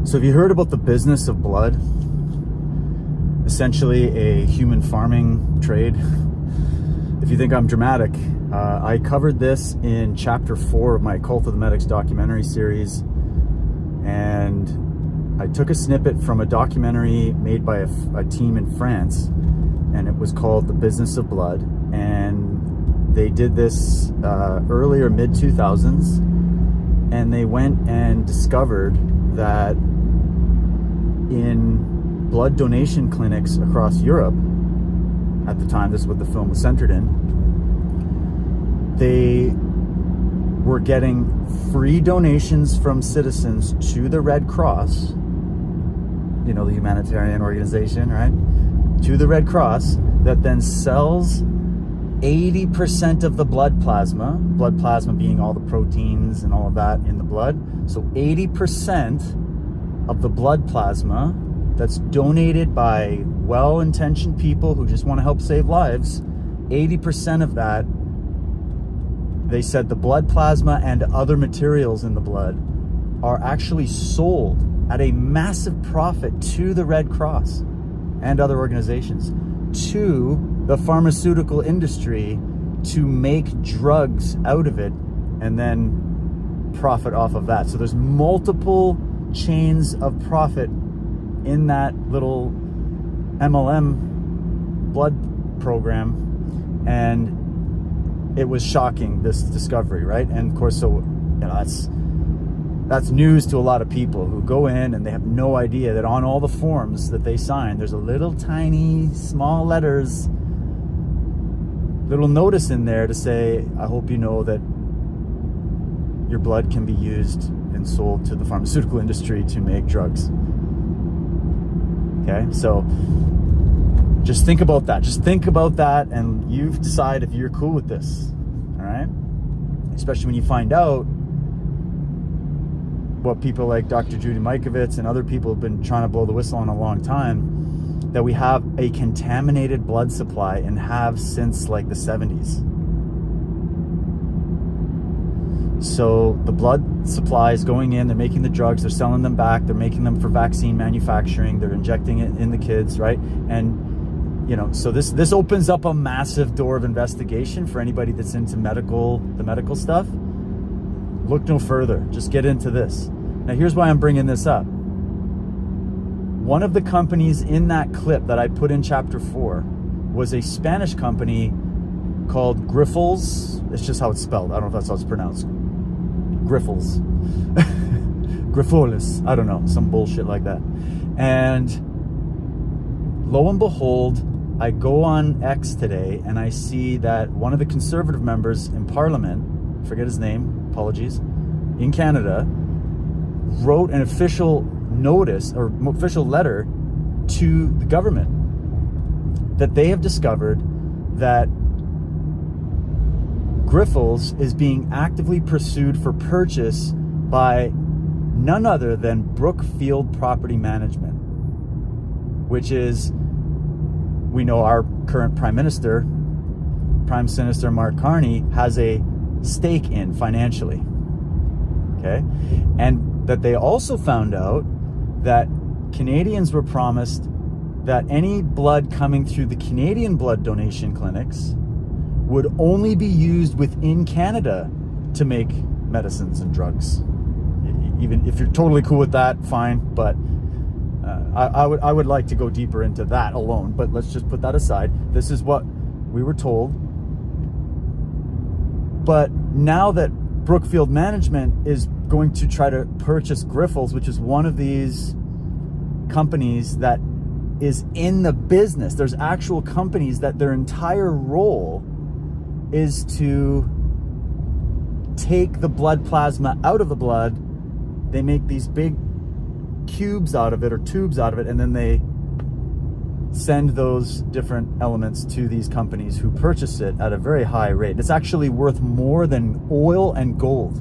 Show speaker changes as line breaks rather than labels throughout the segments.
So have you heard about the business of blood? Essentially a human farming trade. If you think I'm dramatic, I covered this in chapter 4 of my Cult of the Medics documentary series. And I took a snippet from a documentary made by a team in France, and it was called The Business of Blood. And they did this earlier, mid-2000s, and they went and discovered that in blood donation clinics across Europe, at the time, this is what the film was centered in, they were getting free donations from citizens to the Red Cross, you know, the humanitarian organization, right? To the Red Cross, that then sells 80% of the blood plasma being all the proteins and all of that in the blood. So 80% of the blood plasma that's donated by well-intentioned people who just want to help save lives, 80% of that, they said the blood plasma and other materials in the blood are actually sold at a massive profit to the Red Cross and other organizations, to the pharmaceutical industry, to make drugs out of it and then profit off of that. So there's multiple chains of profit in that little MLM blood program, and it was shocking, this discovery, right? And of course, so you know, that's news to a lot of people who go in and they have no idea that on all the forms that they sign, there's a little tiny small letters, little notice in there to say, I hope you know that your blood can be used and sold to the pharmaceutical industry to make drugs. Okay, so just think about that. Just think about that, and you decide if you're cool with this, all right? Especially when you find out what people like Dr. Judy Mikovits and other people have been trying to blow the whistle on a long time, that we have a contaminated blood supply and have since like the 70s. So the blood supply is going in, they're making the drugs, they're selling them back, they're making them for vaccine manufacturing, they're injecting it in the kids, right? And, you know, so this opens up a massive door of investigation for anybody that's into the medical stuff. Look no further, just get into this. Now here's why I'm bringing this up. One of the companies in that clip that I put in chapter 4 was a Spanish company called Grifols. It's just how it's spelled. I don't know if that's how it's pronounced. Grifols. Grifolis. I don't know. Some bullshit like that. And lo and behold, I go on X today and I see that one of the conservative members in Parliament, forget his name, apologies, in Canada, wrote an official notice or official letter to the government that they have discovered that Grifols is being actively pursued for purchase by none other than Brookfield Property Management, which is, we know our current Prime Minister Mark Carney has a stake in financially, okay? And that they also found out that Canadians were promised that any blood coming through the Canadian blood donation clinics would only be used within Canada to make medicines and drugs. Even if you're totally cool with that, fine, but I would like to go deeper into that alone, but let's just put that aside. This is what we were told. But now that Brookfield Management is going to try to purchase Grifols, which is one of these companies that is in the business, there's actual companies that their entire role is to take the blood plasma out of the blood. They make these big cubes out of it or tubes out of it, and then they send those different elements to these companies who purchase it at a very high rate. It's actually worth more than oil and gold.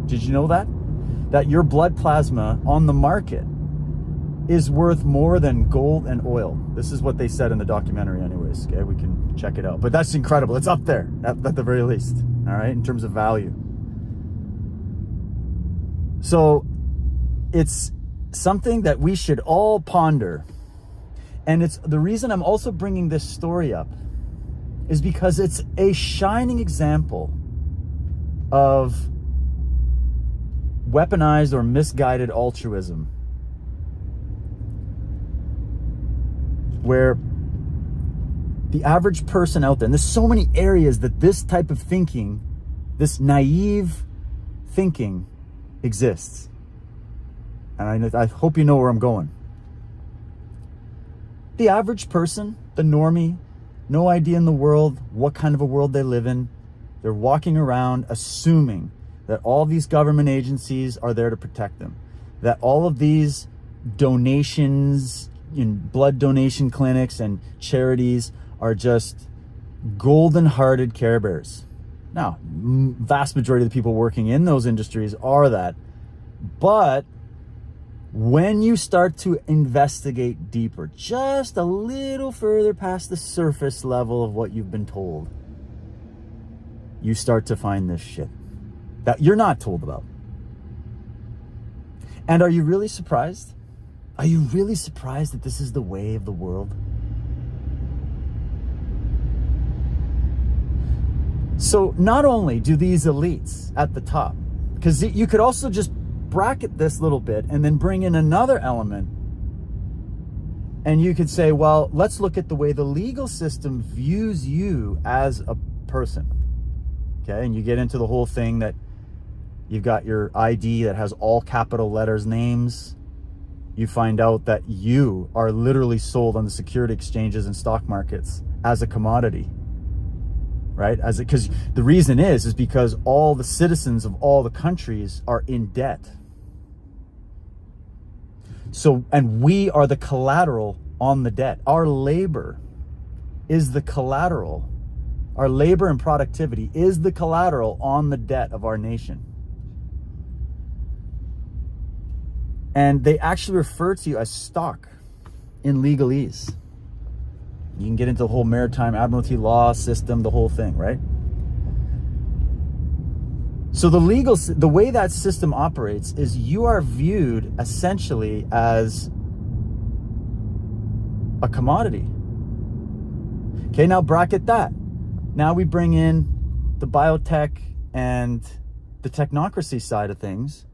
Did you know that? That your blood plasma on the market is worth more than gold and oil. This is what they said in the documentary anyways. Okay, we can check it out. But that's incredible. It's up there at the very least, all right, in terms of value. So it's something that we should all ponder. And it's the reason I'm also bringing this story up is because it's a shining example of weaponized or misguided altruism, where the average person out there, and there's so many areas that this type of thinking, this naive thinking exists. And I hope you know where I'm going. The average person, the normie, no idea in the world what kind of a world they live in. They're walking around assuming that all these government agencies are there to protect them, that all of these donations in blood donation clinics and charities are just golden-hearted Care Bears. Now, vast majority of the people working in those industries are that, but when you start to investigate deeper, just a little further past the surface level of what you've been told, you start to find this shit that you're not told about. And are you really surprised? Are you really surprised that this is the way of the world? So not only do these elites at the top, because you could also just bracket this little bit and then bring in another element, and you could say, well, let's look at the way the legal system views you as a person. Okay, and you get into the whole thing that you've got your ID that has all capital letters, names. You find out that you are literally sold on the security exchanges and stock markets as a commodity, right? Because the reason is because all the citizens of all the countries are in debt. So, and we are the collateral on the debt. Our labor is the collateral. Our labor and productivity is the collateral on the debt of our nation. And they actually refer to you as stock in legalese. You can get into the whole maritime admiralty law system, the whole thing, right? So the way that system operates is you are viewed essentially as a commodity. Okay, now bracket that. Now we bring in the biotech and the technocracy side of things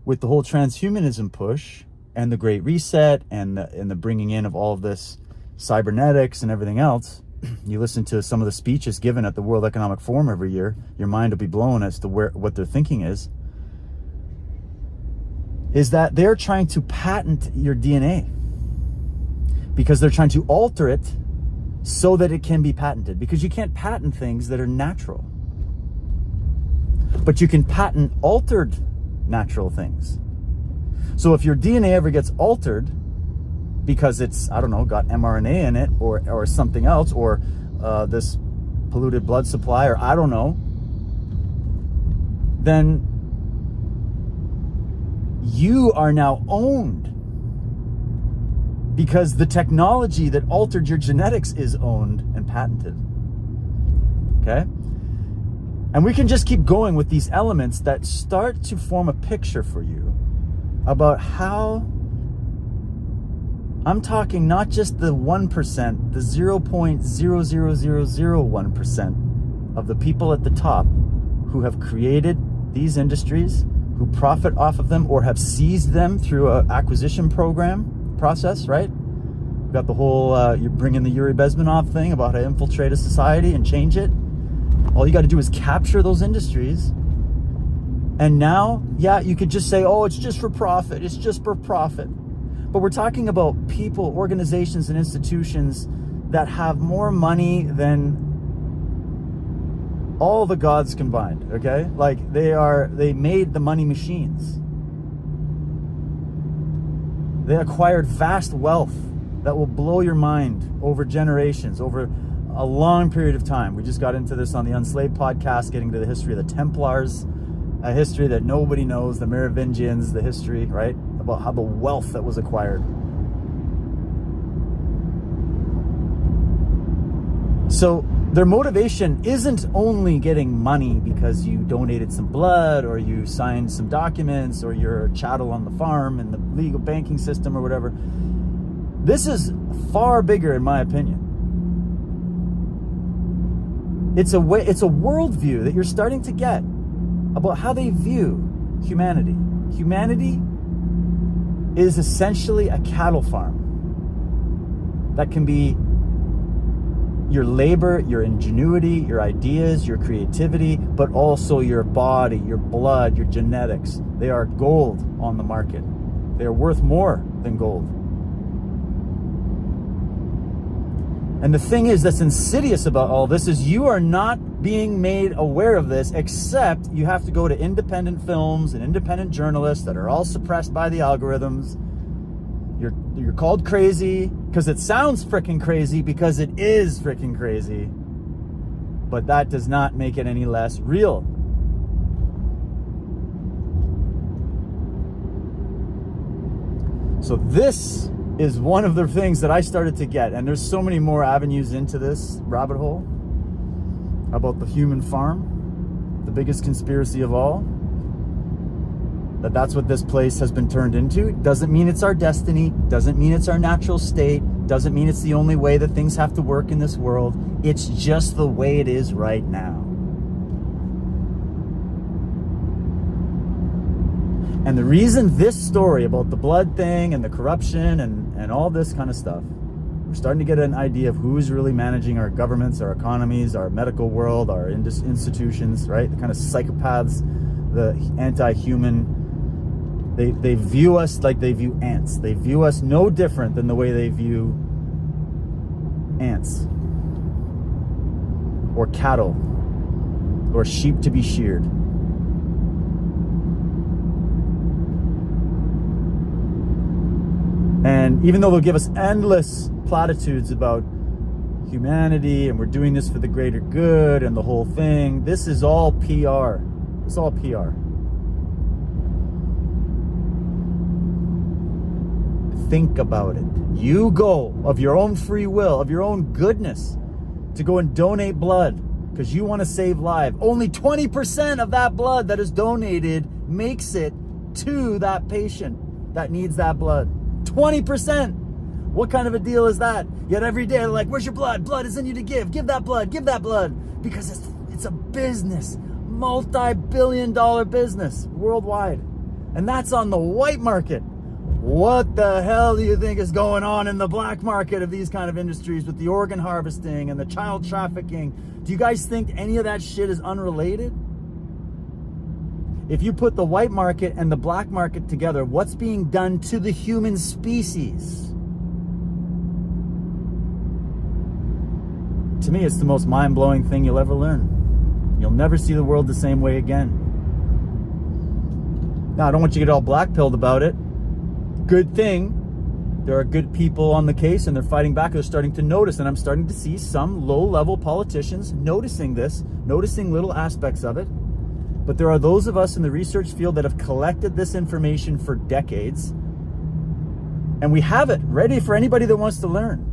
with the whole transhumanism push and the Great Reset and the bringing in of all of this cybernetics and everything else. You listen to some of the speeches given at the World Economic Forum every year, your mind will be blown as to what their thinking is that they're trying to patent your DNA because they're trying to alter it so that it can be patented, because you can't patent things that are natural, but you can patent altered natural things. So if your DNA ever gets altered because it's, I don't know, got mRNA in it or something else, or this polluted blood supply, or I don't know, then you are now owned because the technology that altered your genetics is owned and patented. Okay? And we can just keep going with these elements that start to form a picture for you about how, I'm talking not just the 1%, the 0.00001% of the people at the top who have created these industries, who profit off of them or have seized them through an acquisition process, right? We've got the whole, you bring in the Yuri Bezmenov thing about how to infiltrate a society and change it. All you got to do is capture those industries. And now, yeah, you could just say, oh, it's just for profit. It's just for profit. But we're talking about people, organizations, and institutions that have more money than all the gods combined, okay? Like they made the money machines. They acquired vast wealth that will blow your mind over generations, over a long period of time. We just got into this on the Unslaved podcast, getting to the history of the Templars, a history that nobody knows, the Merovingians, the history, right? About how the wealth that was acquired. So their motivation isn't only getting money because you donated some blood or you signed some documents or you're a chattel on the farm in the legal banking system or whatever. This is far bigger, in my opinion. It's a worldview that you're starting to get about how they view humanity. Humanity is essentially a cattle farm that can be your labor, your ingenuity, your ideas, your creativity, but also your body, your blood, your genetics. They are gold on the market. They are worth more than gold. And the thing is that's insidious about all this is you are not being made aware of this, except you have to go to independent films and independent journalists that are all suppressed by the algorithms. You're called crazy because it sounds freaking crazy, because it is freaking crazy. But that does not make it any less real. So this is one of the things that I started to get, and there's so many more avenues into this rabbit hole about the human farm, the biggest conspiracy of all, that's what this place has been turned into. Doesn't mean it's our destiny, doesn't mean it's our natural state, doesn't mean it's the only way that things have to work in this world. It's just the way it is right now. And the reason this story about the blood thing and the corruption and all this kind of stuff, we're starting to get an idea of who's really managing our governments, our economies, our medical world, our institutions, right? The kind of psychopaths, the anti-human. They view us like they view ants. They view us no different than the way they view ants or cattle or sheep to be sheared. And even though they'll give us endless platitudes about humanity and we're doing this for the greater good and the whole thing, this is all PR. It's all PR. Think about it. You go of your own free will, of your own goodness, to go and donate blood because you want to save lives. Only 20% of that blood that is donated makes it to that patient that needs that blood. 20%. What kind of a deal is that? Yet every day they're like, where's your blood? Blood is in you to give. Give that blood. Give that blood. Because it's a business. Multi-billion-dollar business worldwide. And that's on the white market. What the hell do you think is going on in the black market of these kind of industries with the organ harvesting and the child trafficking? Do you guys think any of that shit is unrelated? If you put the white market and the black market together, what's being done to the human species? To me, it's the most mind-blowing thing you'll ever learn. You'll never see the world the same way again. Now, I don't want you to get all black-pilled about it. Good thing. There are good people on the case and they're fighting back. They're starting to notice, and I'm starting to see some low-level politicians noticing this, noticing little aspects of it. But there are those of us in the research field that have collected this information for decades, and we have it ready for anybody that wants to learn.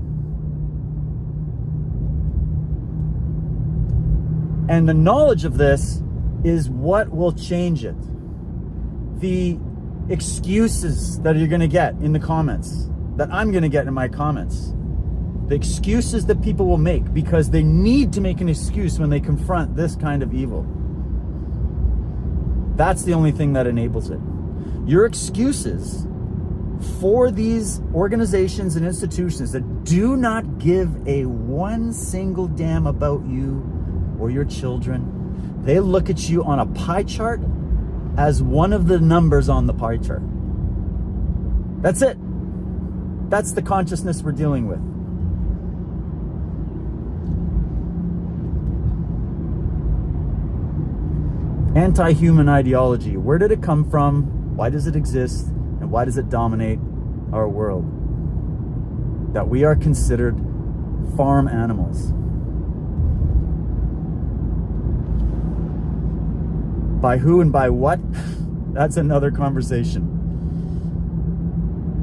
And the knowledge of this is what will change it. The excuses that you're going to get in the comments, that I'm going to get in my comments, the excuses that people will make because they need to make an excuse when they confront this kind of evil. That's the only thing that enables it. Your excuses for these organizations and institutions that do not give a one single damn about you or your children, they look at you on a pie chart as one of the numbers on the pie chart. That's it. That's the consciousness we're dealing with. Anti-human ideology. Where did it come from? Why does it exist? And why does it dominate our world? That we are considered farm animals. By who and by what? That's another conversation.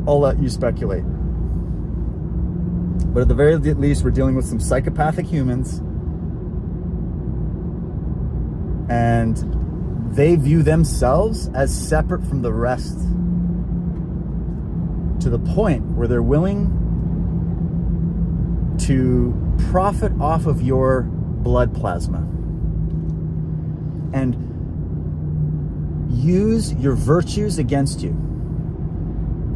I'll let you speculate. But at the very least, we're dealing with some psychopathic humans. And they view themselves as separate from the rest, to the point where they're willing to profit off of your blood plasma and use your virtues against you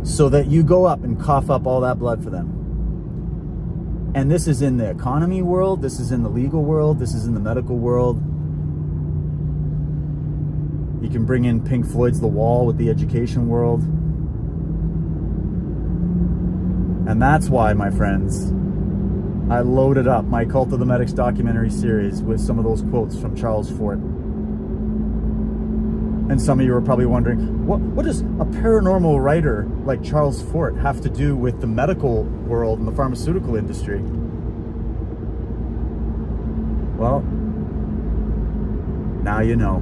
so that you go up and cough up all that blood for them. And this is in the economy world, this is in the legal world, this is in the medical world. You can bring in Pink Floyd's The Wall with the education world. And that's why, my friends, I loaded up my Cult of the Medics documentary series with some of those quotes from Charles Fort. And some of you are probably wondering, what does a paranormal writer like Charles Fort have to do with the medical world and the pharmaceutical industry? Well, now you know.